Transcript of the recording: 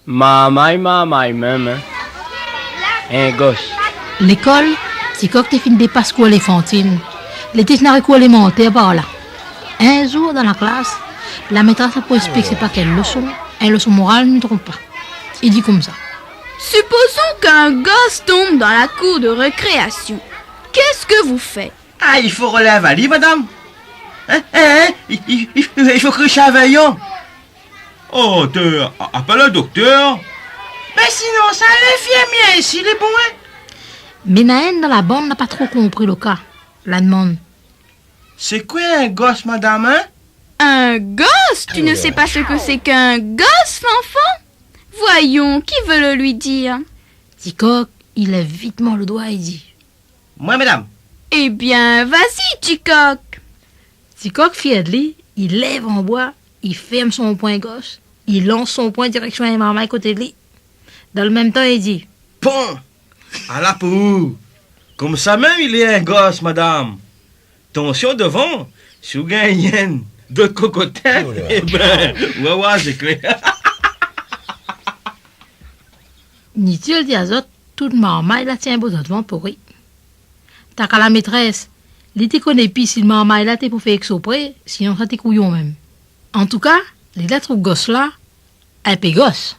Maman, même. Un gosse. L'école, c'est quand tu finis des passes éléphantines. Les petits n'arrivent pas à les monter par là. Un jour dans la classe, la maîtresse a pas expliqué c'est pas quelle leçon. Une leçon morale ne trompe pas. Il dit comme ça. Supposons qu'un gosse tombe dans la cour de récréation. Qu'est-ce que vous faites? Ah, il faut relever à lit, madame. Il faut que surveillant. Oh, appelle le docteur. Mais sinon, ça l'infirmière ici, les bons, hein? Mais Naën dans la bande n'a pas trop compris le cas. La demande. C'est quoi un gosse, madame, hein? Un gosse? Tu ne sais pas ce que c'est qu'un gosse, l'enfant? Voyons, qui veut le lui dire? Ticoc, il lève vitement le doigt et dit. Moi, madame. Eh bien, vas-y, Ticoc. Ticoc, fier de lui, il lève en bois, il ferme son poing gauche, il lance son poing direction à maman à côté de lui. Dans le même temps, il dit. Bon, à la pou. Comme ça même, il est un gosse, madame. Attention devant, si vous gagnez d'autres cocotins, eh ben, ouais, c'est clair. Ni-tu dit à autres, toute maman, il a tient beau devant pour lui. T'as qu'à la maîtresse, il te connaît plus si le maman, il a t'es pour faire exprès, sinon ça t'es couillon même. En tout cas, les lettres gosse là, un peu gosse.